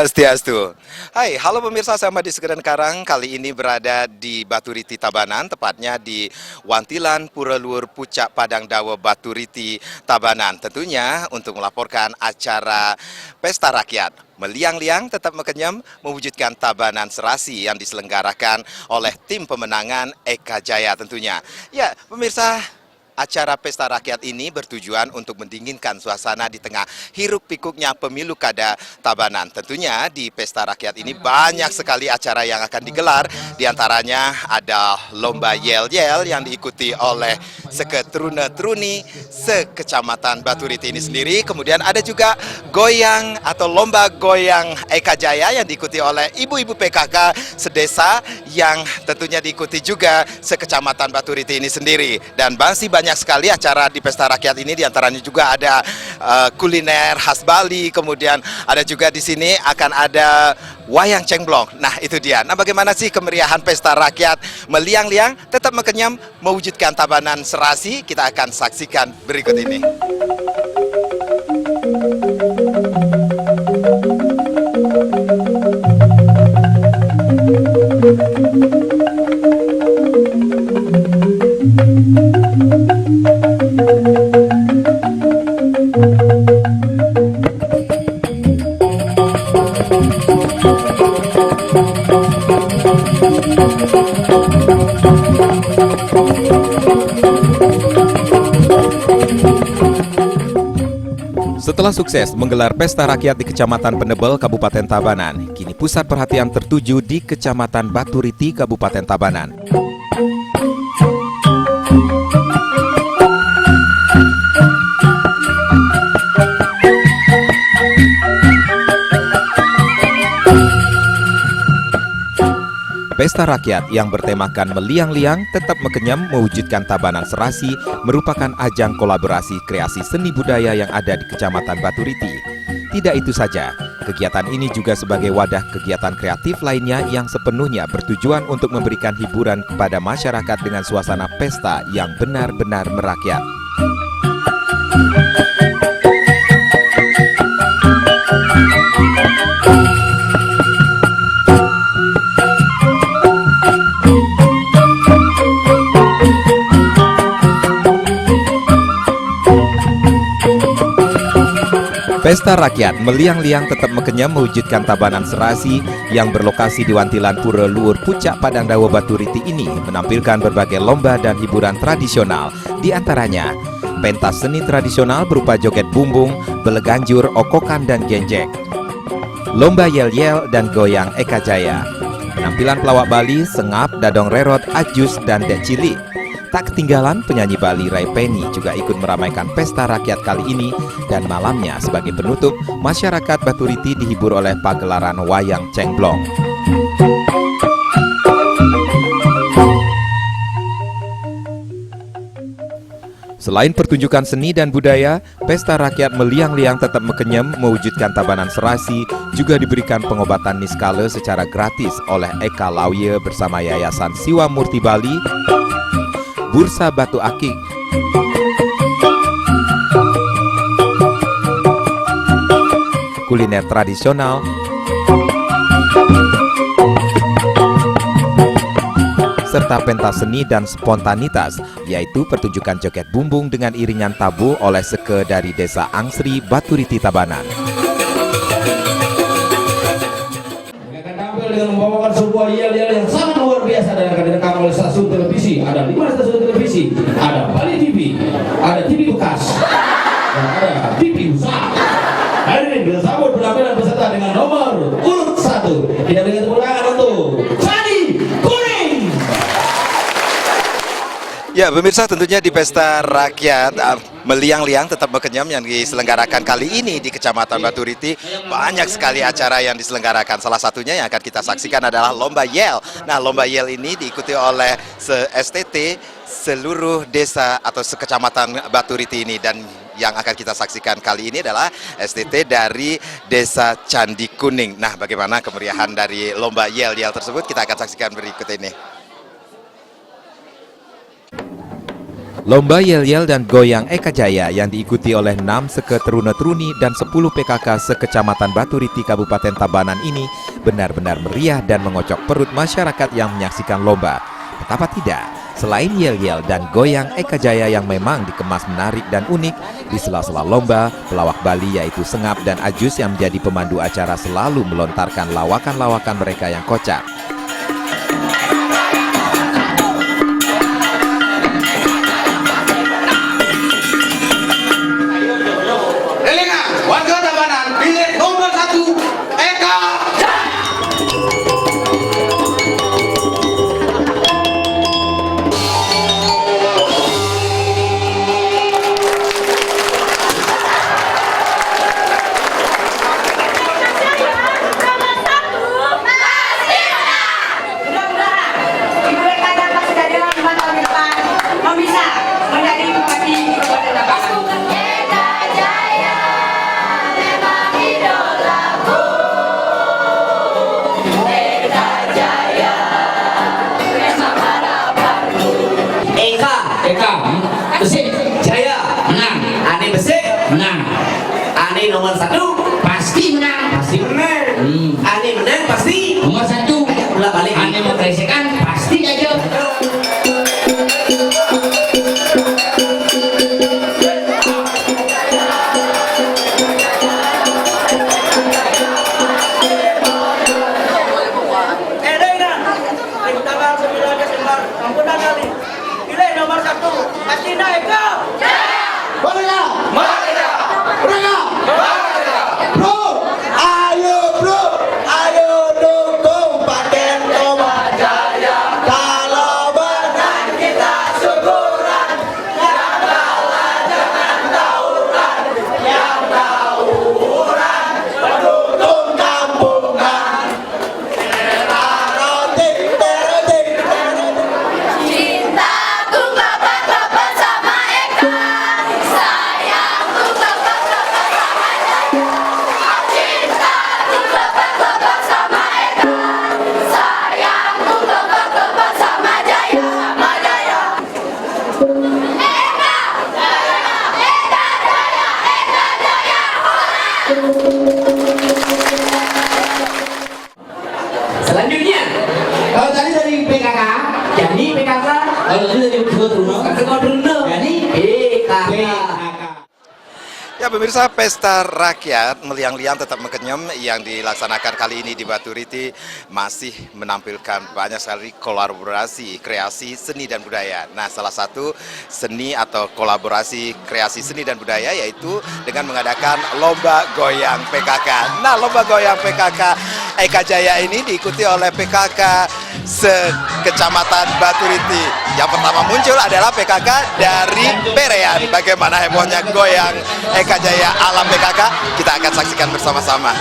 Swastiastu. Hai, halo pemirsa, saya Madi Segedan Karang. Kali ini berada di Baturiti Tabanan, tepatnya di Wantilan Pura Luhur Pucak Padang Dawa Baturiti Tabanan. Tentunya untuk melaporkan acara Pesta Rakyat. Meliang-liang tetap mekenyam mewujudkan Tabanan Serasi yang diselenggarakan oleh tim pemenangan Eka Jaya tentunya. Ya, pemirsa, acara Pesta Rakyat ini bertujuan untuk mendinginkan suasana di tengah hiruk-pikuknya pemilu kada Tabanan. Tentunya di Pesta Rakyat ini banyak sekali acara yang akan digelar. Di antaranya ada lomba yel-yel yang diikuti oleh seketrune-truni sekecamatan Baturiti ini sendiri. Kemudian ada juga goyang atau lomba goyang Eka Jaya yang diikuti oleh ibu-ibu PKK sedesa yang tentunya diikuti juga sekecamatan Baturiti ini sendiri. Dan masih banyak sekali acara di Pesta Rakyat ini, diantaranya juga ada kuliner khas Bali, kemudian ada juga di sini akan ada wayang cengblong. Nah itu dia. Nah bagaimana sih kemeriahan Pesta Rakyat meliang-liang tetap mekenyam mewujudkan Tabanan Serasi? Kita akan saksikan berikut ini. Setelah sukses menggelar Pesta Rakyat di Kecamatan Penebel, Kabupaten Tabanan, kini pusat perhatian tertuju di Kecamatan Baturiti, Kabupaten Tabanan. Pesta Rakyat yang bertemakan meliang-liang tetap mekenyam mewujudkan Tabanan Serasi merupakan ajang kolaborasi kreasi seni budaya yang ada di Kecamatan Baturiti. Tidak itu saja, kegiatan ini juga sebagai wadah kegiatan kreatif lainnya yang sepenuhnya bertujuan untuk memberikan hiburan kepada masyarakat dengan suasana pesta yang benar-benar merakyat. Pesta Rakyat meliang-liang tetap mekenyam mewujudkan Tabanan Serasi yang berlokasi di Wantilan Pura Luhur Pucak Padang Dawa Baturiti ini menampilkan berbagai lomba dan hiburan tradisional. Di antaranya, pentas seni tradisional berupa joget bumbung, beleganjur, okokan, dan genjek. Lomba yel-yel dan goyang Eka Jaya. Penampilan pelawak Bali, sengap, dadong rerot, ajus, dan dek cilik. Tak ketinggalan penyanyi Bali Rai Penny juga ikut meramaikan Pesta Rakyat kali ini, dan malamnya sebagai penutup, masyarakat Baturiti dihibur oleh pagelaran wayang cengblong. Selain pertunjukan seni dan budaya, Pesta Rakyat meliang-liang tetap mekenyam mewujudkan Tabanan Serasi juga diberikan pengobatan niskala secara gratis oleh Eka Lauye bersama Yayasan Siwa Murti Bali, Bursa Batu Akik, kuliner tradisional, serta pentas seni dan spontanitas, yaitu pertunjukan joget bumbung dengan iringan tabu oleh seke dari Desa Angsri, Baturiti Tabanan. Akan tampil dengan membawakan sebuah yel-yel yang sangat luar biasa dan akan direkam oleh stasiun televisi. Ada 5 stasiun televisi, ada Bali TV, ada TV bekas, dan ada TV besar. Hadirin disambut penampilan peserta dengan nomor urut 1. Kita berikan tepuk tangan untuk Candi Kuning. Ya pemirsa, tentunya di Pesta Rakyat meliang-liang tetap mekenyam yang diselenggarakan kali ini di Kecamatan Baturiti, banyak sekali acara yang diselenggarakan. Salah satunya yang akan kita saksikan adalah lomba yel. Nah lomba yel ini diikuti oleh STT seluruh desa atau sekecamatan Baturiti ini, dan yang akan kita saksikan kali ini adalah STT dari Desa Candi Kuning. Nah bagaimana kemeriahan dari lomba yel-yel tersebut kita akan saksikan berikut ini. Lomba yel-yel dan goyang Eka Jaya yang diikuti oleh 6 seke teruna-teruni dan 10 PKK sekecamatan Baturiti Kabupaten Tabanan ini benar-benar meriah dan mengocok perut masyarakat yang menyaksikan lomba. Betapa tidak, selain yel-yel dan goyang Eka Jaya yang memang dikemas menarik dan unik, di sela-sela lomba, pelawak Bali yaitu Sengap dan Ajus yang menjadi pemandu acara selalu melontarkan lawakan-lawakan mereka yang kocak. Warga Tabanan, pilih nomor 1, Eka Jaya. Besik Jaya menang, Ane Besik menang, Ane nomor 1 pasti menang, Ane menang pasti nomor 1. Ulah balik, Ane mau kresekan pasti aja. Selanjutnya, kalau tadi dari PKK, jadi PKK. Kalau tadi dari Ketua Truna, jadi PKK. Ya pemirsa, pesta rakyat meliang-liang tetap mengenyam yang dilaksanakan kali ini di Baturiti masih menampilkan banyak sekali kolaborasi kreasi seni dan budaya. Nah, salah satu seni atau kolaborasi kreasi seni dan budaya yaitu dengan mengadakan lomba goyang PKK. Nah, lomba goyang PKK Eka Jaya ini diikuti oleh PKK sekecamatan Baturiti. Yang pertama muncul adalah PKK dari Perean. Bagaimana hebohnya goyang Eka Jaya ala PKK, kita akan saksikan bersama-sama.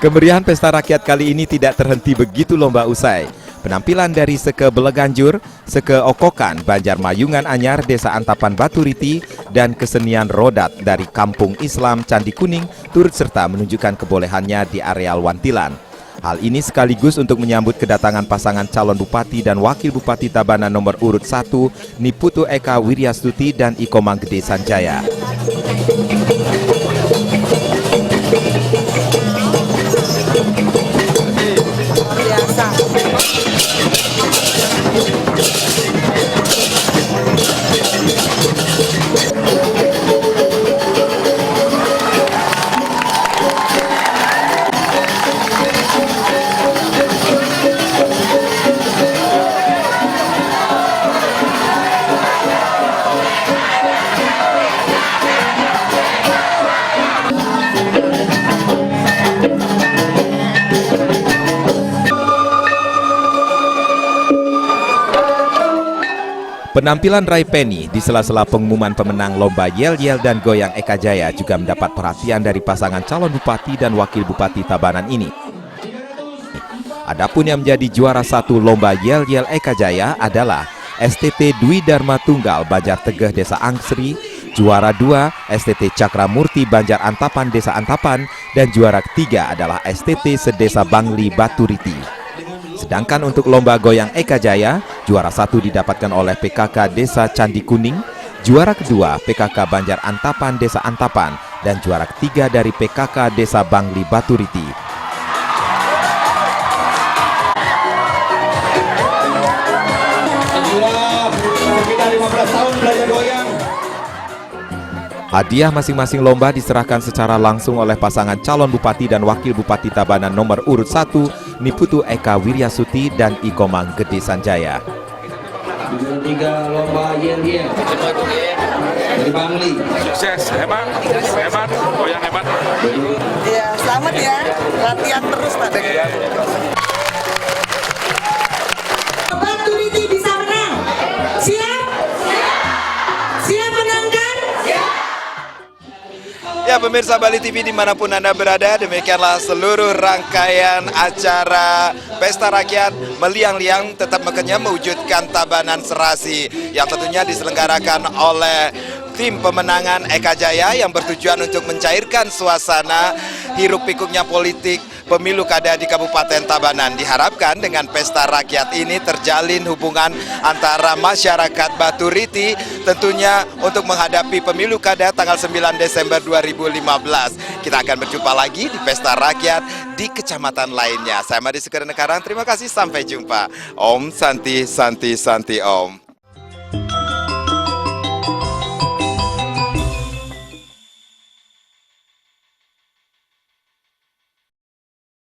Kemeriahan pesta rakyat kali ini tidak terhenti begitu lomba usai. Penampilan dari Seke Beleganjur, Seke Okokan, Banjarmayungan Anyar, Desa Antapan Baturiti, dan kesenian rodat dari Kampung Islam Candi Kuning turut serta menunjukkan kebolehannya di areal Wantilan. Hal ini sekaligus untuk menyambut kedatangan pasangan calon bupati dan wakil bupati Tabanan nomor urut 1, Niputu Eka Wiryastuti dan Iko Manggede Sanjaya. Penampilan Rai Penny di sela-sela pengumuman pemenang lomba yel-yel dan goyang Eka Jaya juga mendapat perhatian dari pasangan calon bupati dan wakil bupati Tabanan ini. Adapun yang menjadi juara 1 lomba yel-yel Eka Jaya adalah STT Dwi Dharma Tunggal Banjar Tegeh Desa Angsri, juara 2 STT Cakramurti Banjar Antapan Desa Antapan, dan juara ketiga adalah STT Sedesa Bangli Baturiti. Sedangkan untuk lomba goyang Eka Jaya, juara 1 didapatkan oleh PKK Desa Candi Kuning, juara kedua PKK Banjar Antapan Desa Antapan, dan juara ketiga dari PKK Desa Bangli Baturiti. Kita 15 tahun belajar goyang. Hadiah masing-masing lomba diserahkan secara langsung oleh pasangan calon bupati dan wakil bupati Tabanan nomor urut 1, Niputu Eka Wiryasuti dan Iko Manggede Sanjaya. 3 lomba yel-yel dari Bangli. Sukses, hebat, goyang hebat. Iya, selamat ya. Latihan terus, Pak. Baturiti bisa menang. Siap? Siap menangkan? Ya pemirsa Bali TV dimanapun Anda berada, demikianlah seluruh rangkaian acara Pesta Rakyat Meliang-Liang Tetap Mekenya mewujudkan Tabanan Serasi yang tentunya diselenggarakan oleh tim pemenangan Eka Jaya yang bertujuan untuk mencairkan suasana hiruk pikuknya politik pemilu kada di Kabupaten Tabanan. Diharapkan dengan pesta rakyat ini terjalin hubungan antara masyarakat Baturiti tentunya untuk menghadapi pemilu kada tanggal 9 Desember 2015. Kita akan berjumpa lagi di pesta rakyat di kecamatan lainnya. Saya Madi Sukarnekarang, terima kasih, sampai jumpa. Om Santi Santi Santi Om.